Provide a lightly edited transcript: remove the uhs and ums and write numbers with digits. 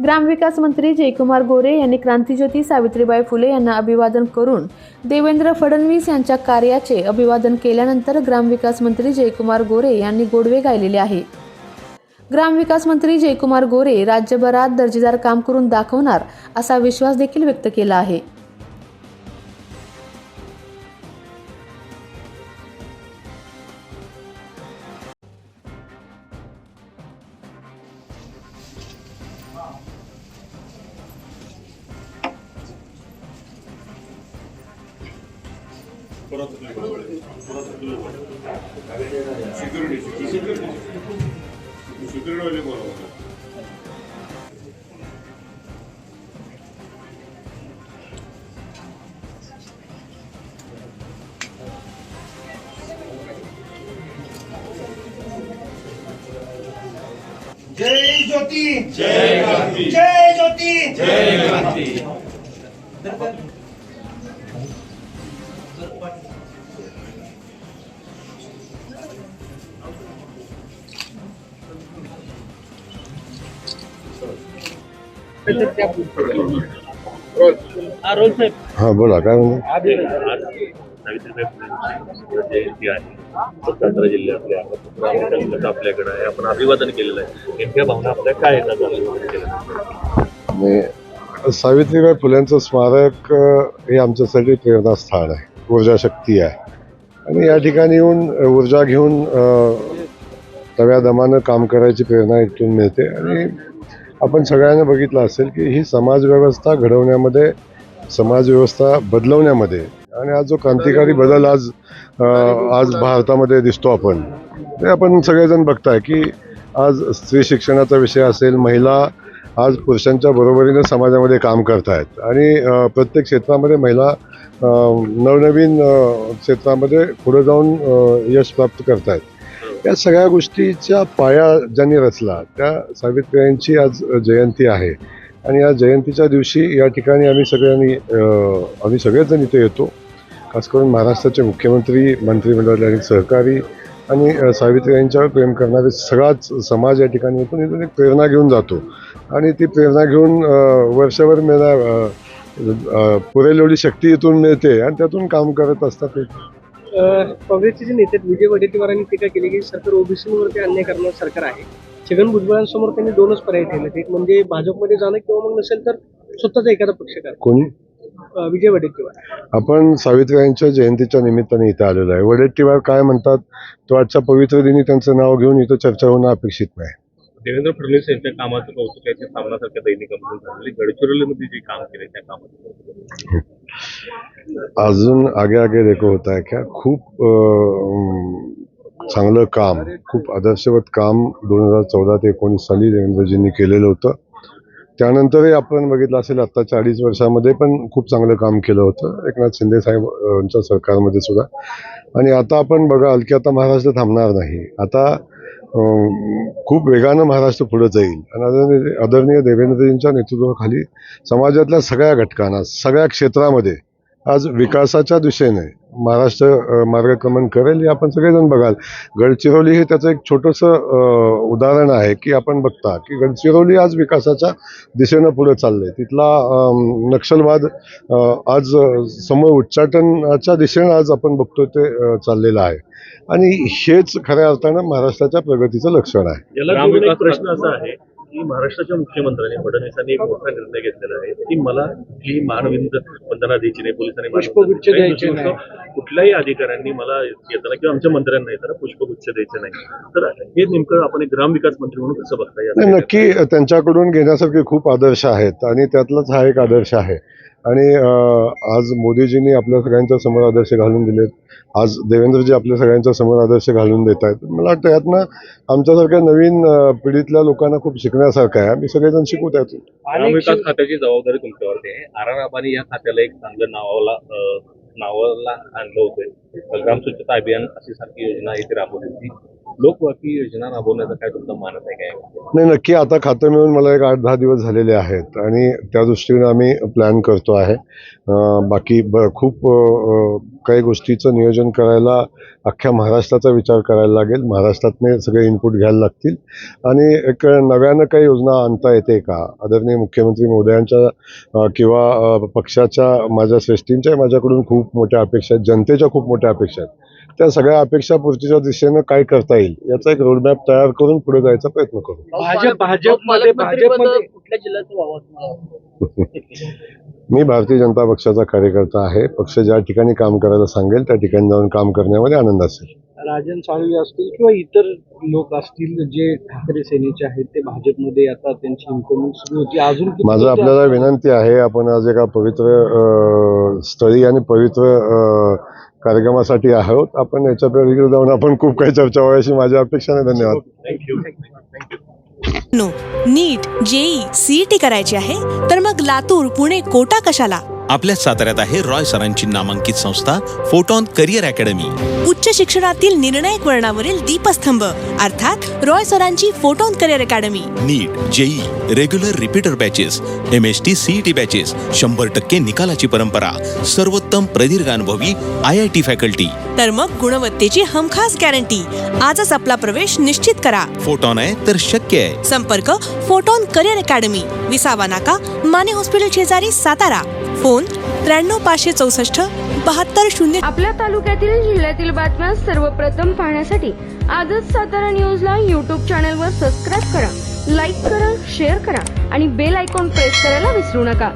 ग्रामविकास मंत्री जयकुमार गोरे यांनी क्रांतिज्योती सावित्रीबाई फुले यांना अभिवादन करून देवेंद्र फडणवीस यांच्या कार्याचे अभिवादन केल्यानंतर ग्रामविकास मंत्री जयकुमार गोरे यांनी गोडवे गायलेले आहे। ग्रामविकास मंत्री जयकुमार गोरे राज्यभरात दर्जेदार काम करून दाखवणार असा विश्वास देखील व्यक्त केला आहे। जय ज्योती जय क्रांति जय ज्योती जय क्रांति। हाँ बोला काय म्हणतो? सावित्रीबाई फुलेंची जयंती आहे, सातारा जिल्ह्यातल्या आपल्याकडे आहे, आपण अभिवादन केलेलं आहे। नेमक्या भावना आपल्या काय येतात अभिवादन केलं? सावित्रीबाई फुलेंचं स्मारक हे आमच्यासाठी प्रेरणास्थान आहे, ऊर्जा शक्ती आहे आणि या ठिकाणी येऊन ऊर्जा घेऊन तव्या दमानं काम करायची प्रेरणा इथून मिळते। आणि आपण सगळ्यांना बघितलं असेल की ही समाजव्यवस्था घडवण्यामध्ये, समाजव्यवस्था बदलवण्यामध्ये आणि आज जो क्रांतिकारी बदल आज भारतामध्ये दिसतो आपण, ते आपण सगळेजण बघताय की आज स्त्री शिक्षणाचा विषय असेल, महिला आज पुरुषांच्या बरोबरीने समाजामध्ये काम करत आहेत आणि प्रत्येक क्षेत्रामध्ये महिला नवनवीन क्षेत्रामध्ये पुढे जाऊन यश प्राप्त करत आहेत। या सगळ्या गोष्टीचा पाया ज्यांनी रचला त्या सावित्रीबाईंची आज जयंती आहे आणि या जयंतीच्या दिवशी या ठिकाणी आम्ही सगळेजण इथे येतो। खास करून महाराष्ट्राचे मुख्यमंत्री, मंत्रिमंडळ आणि सहकारी आणि सावित्रीबाईंच्यावर प्रेम करणारे सगळाच समाज या ठिकाणी येतो। इथून एक प्रेरणा घेऊन जातो आणि ती प्रेरणा घेऊन वर्षभर पुरेल एवढी शक्ती इथून मिळते आणि त्यातून काम करत असतात। काँग्रेसचे जे नेते विजय वडेट्टीवारांनी टीका केली की सरकार ओबीसीवरती अन्याय करणारं सरकार आहे। छगन भुजबळांसमोर त्यांनी दोनच पर्याय ठेवले, एक म्हणजे भाजपमध्ये जाणं किंवा मग नसेल तर स्वतःचा एखादा पक्ष करा। कोणी? विजय वडेट्टीवार। आपण सावित्रीबाईंच्या जयंतीच्या निमित्ताने इथं आलेलो आहे। वडेट्टीवार काय म्हणतात तो आजच्या पवित्र दिनी त्यांचं नाव घेऊन इथं चर्चा होणं अपेक्षित नाही। देवेंद्र फडणवीस यांच्या कामाचं कौतुक आहे, ते सामनासारख्या दैनिक झाले, गडचिरोलीमध्ये जे काम केले त्या कामाचं अजून आगे आगे देखो होता है क्या। खूप चांगलं काम, खूप आदर्शवत काम 2014 ते 19 साली देवेंद्रजींनी केलेलं होतं। त्यानंतरही आपण बघितलं असेल आत्ताच्या 2.5 वर्षामध्ये पण खूप चांगलं काम केलं होतं एकनाथ शिंदे साहेबांच्या सरकारमध्ये सुद्धा। आणि आता आपण बघाल की आता महाराष्ट्र थांबणार नाही, आता खूप वेगानं महाराष्ट्र पुढे जाईल आणि आदरणीय देवेंद्रजींच्या नेतृत्वाखाली समाजातल्या सगळ्या घटकांना, सगळ्या क्षेत्रामध्ये आज विकासाच्या दिशेने महाराष्ट्र मार्गक्रमण करेल हे आपण सगळेजण बघाल। गडचिरोली हे त्याचं एक छोटंसं उदाहरण आहे की आपण बघता की गडचिरोली आज विकासाच्या दिशेनं पुढे चाललंय। तिथला नक्षलवाद आज समूळ उच्चाटनाच्या दिशेनं आज आपण बघतोय ते चाललेलं आहे आणि हेच खऱ्या अर्थानं महाराष्ट्राच्या प्रगतीचं लक्षण आहे। ग्रामविकास प्रश्न असा आहे की महाराष्ट्राच्या मुख्यमंत्र्यांनी फडणवीसांनी एक मोठा निर्णय घेतलेला आहे की मला ही मानवंदना द्यायची नाही, पोलिसांनी पुष्पगुच्छ द्यायचे नाही, कुठल्याही अधिकाऱ्यांनी मला येताना किंवा आमच्या मंत्र्यांना येताना पुष्पगुच्छ द्यायचे नाही। तर हे नेमकं आपण एक ग्रामविकास मंत्री म्हणून कसं बघता? नक्की त्यांच्याकडून घेण्यासारखे खूप आदर्श आहेत आणि त्यातलाच हा एक आदर्श आहे। आणि आज मोदीजींनी आपल्या सगळ्यांच्या समोर आदर्श घालून दिलेत, आज देवेंद्रजी आपल्या सगळ्यांच्या समोर आदर्श घालून देत आहेत। मला वाटतं यातनं आमच्यासारख्या नवीन पिढीतल्या लोकांना खूप शिकण्यासारखं आहे, आम्ही सगळेजण शिकू त्यातून। ग्रामविकास खात्याची जबाबदारी तुमच्यावरती आहे। आराराबानी या खात्याला एक चांगलं नावाला आणलं होतं, ग्राम स्वच्छता अभियान अशी सारखी योजना इथे राबवली होती। लोकवाकी योजना राबवण्याचा काय तुमचा मानस आहे काय? नाही, नक्की आता खातं मिळून मला एक 8-10 दिवस झालेले आहेत आणि त्या दृष्टीने आम्ही प्लॅन करतो आहे. बाकी खूप काही गोष्टीचं नियोजन करायला अख्ख्या महाराष्ट्राचा विचार करायला लागेल. महाराष्ट्रातले सगळे इनपुट घ्यायला लागतील आणि एक नव्यानं काही योजना आणता येते का, आदरणीय मुख्यमंत्री महोदयांच्या किंवा पक्षाच्या माझ्या श्रेष्ठींच्या माझ्याकडून खूप मोठ्या अपेक्षा आहेत, जनतेच्या खूप मोठ्या अपेक्षा आहेत. त्या सगळ्या अपेक्षापूर्तीच्या दिशेनं काय करता येईल याचा एक रोडमॅप तयार करून पुढे जायचा प्रयत्न करू. भाजपमध्ये कुठल्या जिल्ह्याचं व्हावं तुम्हाला मी भारतीय जनता पक्षाचा कार्यकर्ता आहे. पक्ष ज्या ठिकाणी काम करायला सांगेल त्या ठिकाणी जाऊन काम करण्यामध्ये आनंद असेल. राजन साळवी असतील किंवा इतर लोक असतील जे ठाकरे सेनेचे आहेत ते भाजपमध्ये आता त्यांची इन्कमिंग सुरू होती. अजून किती माझं आपल्याला विनंती आहे, आपण आज एका पवित्र स्थळी आणि पवित्र कार्यक्रमासाठी आहोत. आपण याच्या पलीकडे जाऊन आपण खूप काही चर्चा व्हावी अशी माझी अपेक्षा आहे. धन्यवाद. थँक्यू. नीट, जेई, सीईटी करायची आहे तर मग लातूर, पुणे, कोटा कशाला? आपल्या साताऱ्यात आहे रॉय सरांची नामांकित संस्था फोटॉन करिअर अकॅडमी. उच्च शिक्षणातील निर्णायक वळणावरील दीपस्तंभ अर्थात रॉय सरांची photon career academy. NEET, JEE, regular repeater batches, MST CET batches, 100% निकालाची परंपरा, सर्वोत्तम प्रदीर्घ अनुभवी IIT फॅकल्टी. तर मग गुणवत्तेची हमखास गॅरंटी. आजच आपला प्रवेश निश्चित करा. फोटॉन आहे तर शक्य आहे. संपर्क फोटॉन करिअर अकॅडमी, विसावा नाका, माने हॉस्पिटल शेजारी, सातारा. फोन 93 564 7200. आपल्या तालुक्यातील जिल्ह्यातील बातम्या सर्वप्रथम पाहण्यासाठी आजच सातारा न्यूजला YouTube चॅनलवर सबस्क्राईब करा, लाईक करा, शेअर करा आणि बेल आयकॉन प्रेस करायला विसरू नका.